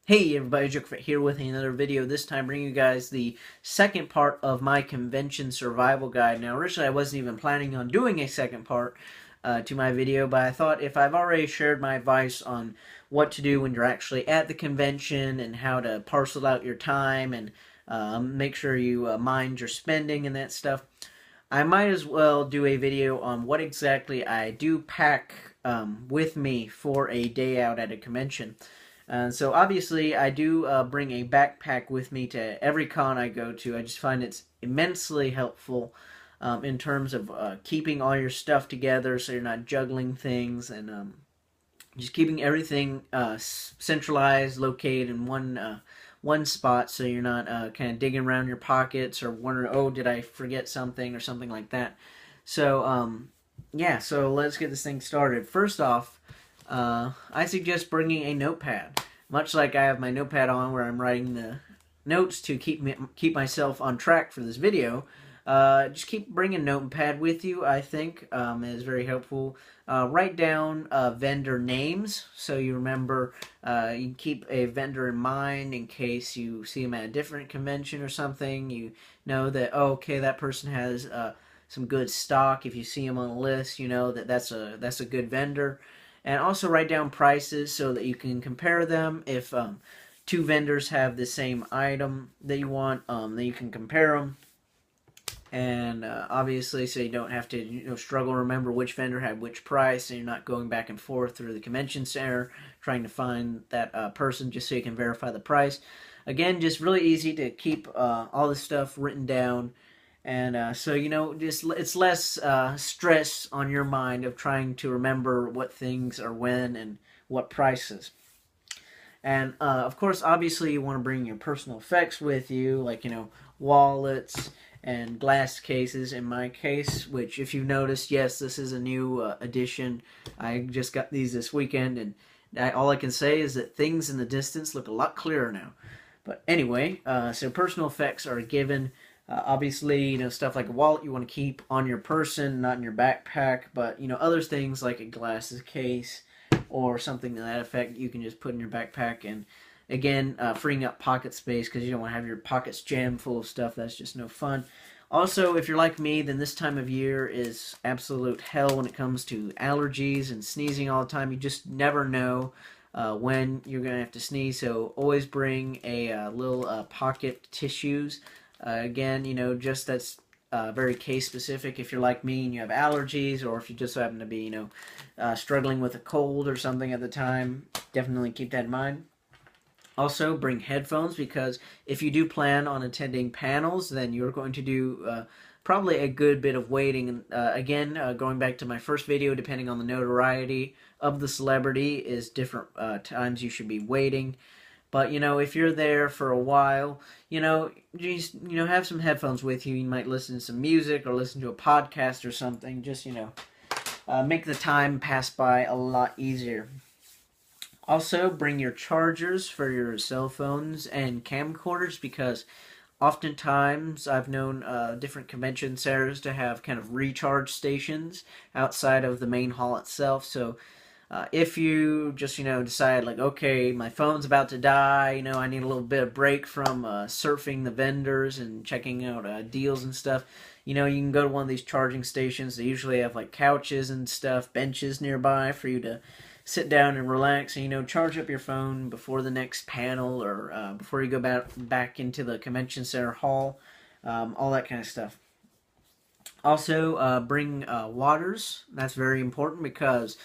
Hey everybody, JokerFett's here with another video, this time bringing you guys the second part of my convention survival guide. Now originally I wasn't even planning on doing a second part to my video, but I thought if I've already shared my advice on what to do when you're actually at the convention and how to parcel out your time and make sure you mind your spending and that stuff, I might as well do a video on what exactly I do pack with me for a day out at a convention. So obviously I do bring a backpack with me to every con I go to. I just find it's immensely helpful in terms of keeping all your stuff together so you're not juggling things and just keeping everything centralized, located in one spot so you're not kind of digging around your pockets or wondering, oh, did I forget something or something like that. So yeah, so let's get this thing started. First off, I suggest bringing a notepad. Much like I have my notepad on where I'm writing the notes to keep myself on track for this video, just keep bringing a notepad with you, I think. It is very helpful. Write down vendor names so you remember, you can keep a vendor in mind in case you see them at a different convention or something. You know that, oh, okay, that person has some good stock. If you see them on a list, you know that that's a good vendor. And also write down prices so that you can compare them. If two vendors have the same item that you want, then you can compare them. And obviously, so you don't have to struggle to remember which vendor had which price, and you're not going back and forth through the convention center trying to find that person just so you can verify the price. Again, just really easy to keep all this stuff written down. And so, just it's less stress on your mind of trying to remember what things are when and what prices. And of course, obviously, you want to bring your personal effects with you, like, wallets and glass cases. In my case, which if you've noticed, yes, this is a new addition. I just got these this weekend, and all I can say is that things in the distance look a lot clearer now. But anyway, so personal effects are given. Obviously, stuff like a wallet you want to keep on your person, not in your backpack. But, other things like a glasses case or something to that effect, you can just put in your backpack. And, again, freeing up pocket space because you don't want to have your pockets jammed full of stuff. That's just no fun. Also, if you're like me, then this time of year is absolute hell when it comes to allergies and sneezing all the time. You just never know when you're going to have to sneeze. So always bring a little pocket tissues. Again, just that's very case specific. If you're like me and you have allergies, or if you just happen to be, struggling with a cold or something at the time, definitely keep that in mind. Also, bring headphones because if you do plan on attending panels, then you're going to do probably a good bit of waiting. Again, going back to my first video, depending on the notoriety of the celebrity, is different times you should be waiting. But, if you're there for a while, just, have some headphones with you. You might listen to some music or listen to a podcast or something. Just, make the time pass by a lot easier. Also, bring your chargers for your cell phones and camcorders because oftentimes I've known different convention centers to have kind of recharge stations outside of the main hall itself. So, if you just, decide like, okay, my phone's about to die, I need a little bit of break from surfing the vendors and checking out deals and stuff, you can go to one of these charging stations. They usually have like couches and stuff, benches nearby for you to sit down and relax and, charge up your phone before the next panel or before you go back into the convention center hall, all that kind of stuff. Also, bring waters. That's very important because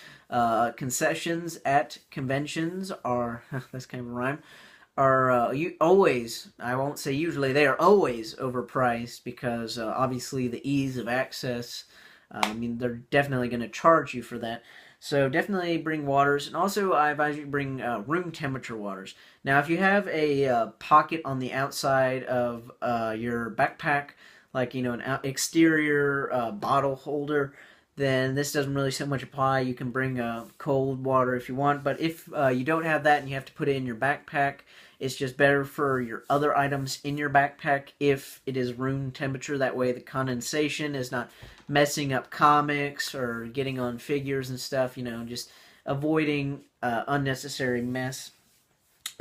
concessions at conventions are, that's kind of a rhyme, are always, I won't say usually, they are always overpriced because obviously the ease of access, they're definitely going to charge you for that. So definitely bring waters, and also I advise you bring room temperature waters. Now if you have a pocket on the outside of your backpack, like, an exterior bottle holder, then this doesn't really so much apply. You can bring cold water if you want, but if you don't have that and you have to put it in your backpack, it's just better for your other items in your backpack if it is room temperature. That way the condensation is not messing up comics or getting on figures and stuff, just avoiding unnecessary mess.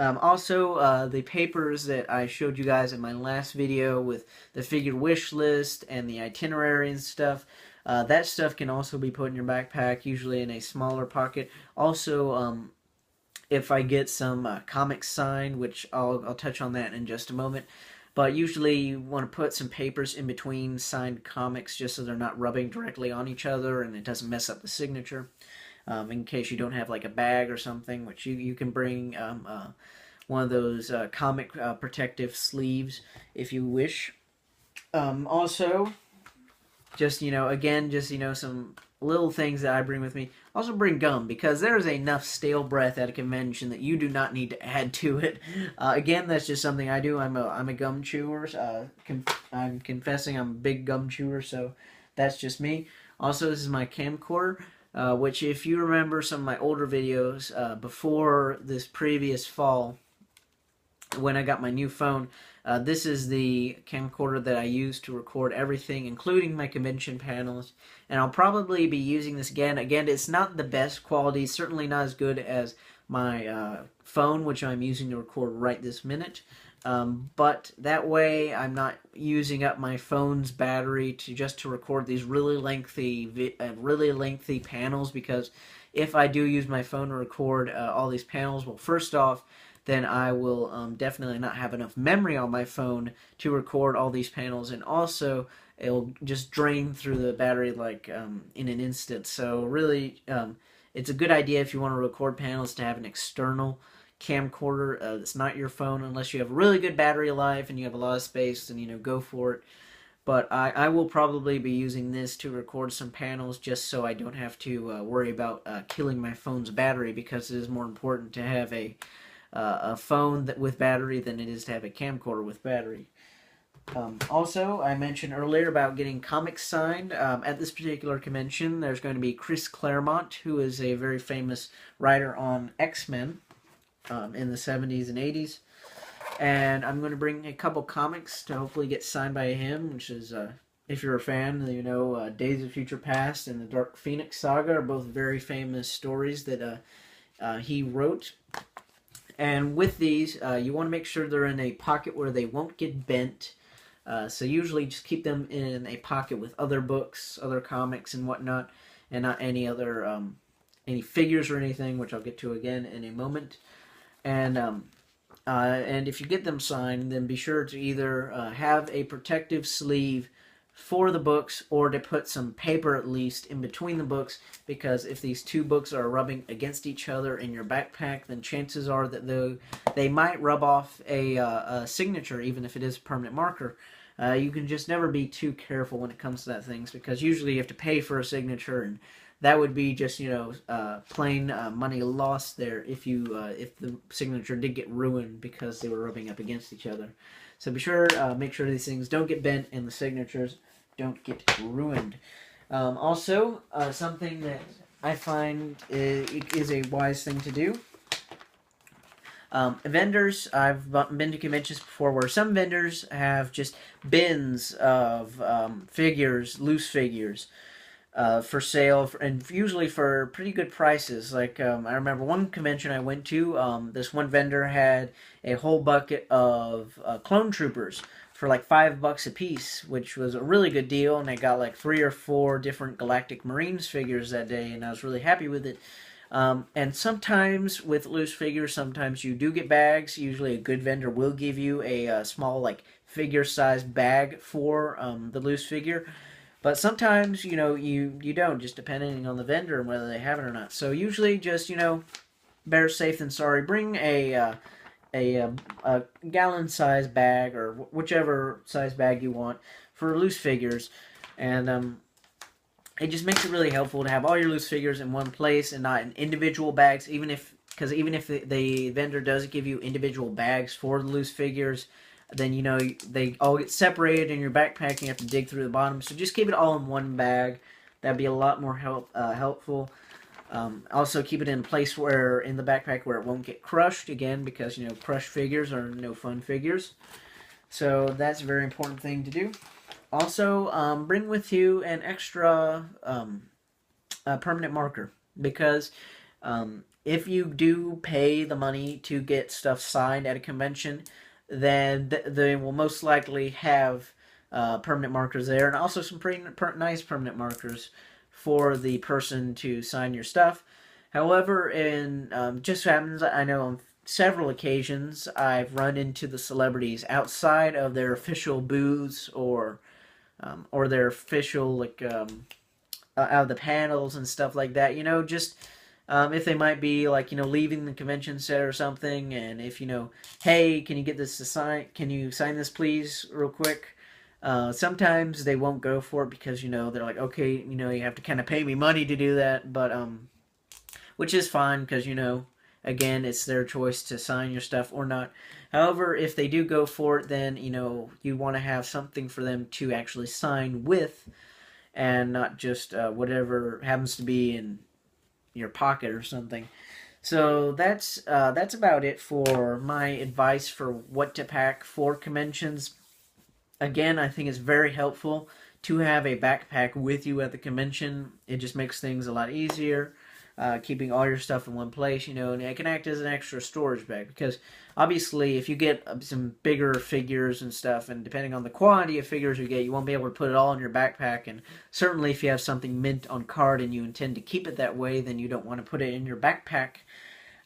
Also, the papers that I showed you guys in my last video with the figure wish list and the itinerary and stuff, that stuff can also be put in your backpack, usually in a smaller pocket. Also, if I get some comics signed, which I'll touch on that in just a moment. But usually you want to put some papers in between signed comics just so they're not rubbing directly on each other and it doesn't mess up the signature. In case you don't have like a bag or something, which you can bring one of those comic protective sleeves if you wish. Also, just, again, just, some little things that I bring with me. Also bring gum, because there's enough stale breath at a convention that you do not need to add to it. Again, that's just something I do. I'm a gum chewer. I'm confessing I'm a big gum chewer, so that's just me. Also, this is my camcorder, which if you remember some of my older videos before this previous fall, when I got my new phone, this is the camcorder that I use to record everything, including my convention panels, and I'll probably be using this again. Again, it's not the best quality, certainly not as good as my phone, which I'm using to record right this minute, but that way I'm not using up my phone's battery to record these really lengthy panels, because if I do use my phone to record all these panels, well, first off, then I will definitely not have enough memory on my phone to record all these panels, and also it'll just drain through the battery like in an instant. So really, it's a good idea if you want to record panels to have an external camcorder that's not your phone, unless you have really good battery life and you have a lot of space, then go for it. But I will probably be using this to record some panels just so I don't have to worry about killing my phone's battery, because it is more important to have a phone with battery than it is to have a camcorder with battery. Also, I mentioned earlier about getting comics signed. At this particular convention, there's going to be Chris Claremont, who is a very famous writer on X-Men in the 70s and 80s. And I'm going to bring a couple comics to hopefully get signed by him, which is, if you're a fan, Days of Future Past and the Dark Phoenix Saga are both very famous stories that he wrote. And with these, you want to make sure they're in a pocket where they won't get bent. So usually just keep them in a pocket with other books, other comics and whatnot, and not any other any figures or anything, which I'll get to again in a moment. And if you get them signed, then be sure to either have a protective sleeve for the books, or to put some paper at least in between the books, because if these two books are rubbing against each other in your backpack, then chances are that they might rub off a signature, even if it is a permanent marker. You can just never be too careful when it comes to that things, because usually you have to pay for a signature, and that would be just plain money lost there if the signature did get ruined because they were rubbing up against each other. So be sure, make sure these things don't get bent and the signatures don't get ruined. Also, something that I find is a wise thing to do. Vendors, I've been to conventions before where some vendors have just bins of figures, loose figures, for sale, and usually for pretty good prices. Like, I remember one convention I went to, this one vendor had a whole bucket of clone troopers for like $5 a piece, which was a really good deal, and I got like 3 or 4 different Galactic Marines figures that day, and I was really happy with it. And sometimes with loose figures, sometimes you do get bags. Usually a good vendor will give you a small like figure-sized bag for the loose figure. But sometimes, you don't, just depending on the vendor and whether they have it or not. So usually just, better safe than sorry. Bring a gallon-size bag, or whichever size bag you want, for loose figures. And it just makes it really helpful to have all your loose figures in one place and not in individual bags, because even if the vendor does give you individual bags for the loose figures, then they all get separated in your backpack and you have to dig through the bottom. So just keep it all in one bag. That'd be a lot more helpful. Also keep it in a place in the backpack where it won't get crushed, again, because crushed figures are no fun figures. So that's a very important thing to do. Also, bring with you an extra permanent marker, because if you do pay the money to get stuff signed at a convention, then they will most likely have permanent markers there, and also some pretty nice permanent markers for the person to sign your stuff. However, in just happens, I know on several occasions I've run into the celebrities outside of their official booths or their official out of the panels and stuff like that. Just if they might be leaving the convention center or something, and if hey, can you get this to sign? Can you sign this please, real quick? Sometimes they won't go for it because they're like, okay, you have to kind of pay me money to do that, but which is fine because again, it's their choice to sign your stuff or not. However, if they do go for it, then you want to have something for them to actually sign with, and not just whatever happens to be in your pocket or something. So that's about it for my advice for what to pack for conventions. Again, I think it's very helpful to have a backpack with you at the convention. It just makes things a lot easier, keeping all your stuff in one place, and it can act as an extra storage bag, because obviously if you get some bigger figures and stuff, and depending on the quantity of figures you get, you won't be able to put it all in your backpack, and certainly if you have something mint on card and you intend to keep it that way, then you don't want to put it in your backpack.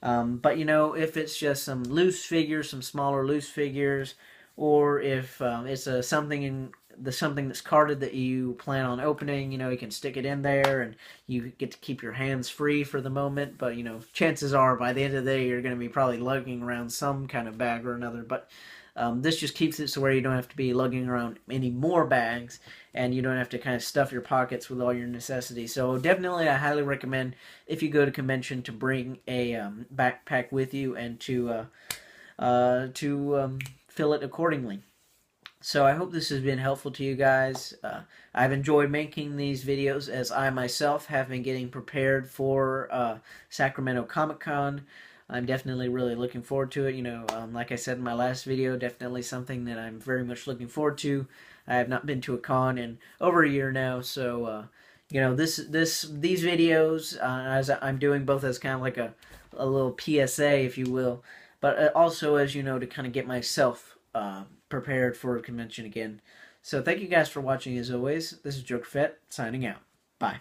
But if it's just some loose figures, some smaller loose figures, or if it's something that's carded that you plan on opening, you can stick it in there and you get to keep your hands free for the moment. But chances are by the end of the day you're going to be probably lugging around some kind of bag or another. But this just keeps it so where you don't have to be lugging around any more bags, and you don't have to kind of stuff your pockets with all your necessities. So definitely, I highly recommend, if you go to convention, to bring a backpack with you and to fill it accordingly. So I hope this has been helpful to you guys. I've enjoyed making these videos, as I myself have been getting prepared for Sacramento Comic-Con. I'm definitely really looking forward to it. Like I said in my last video, definitely something that I'm very much looking forward to. I have not been to a con in over a year now, so these videos, as I'm doing both as kind of like a little PSA, if you will, but also as to kind of get myself prepared for a convention again. So thank you guys for watching as always. This is JokerFett signing out. Bye.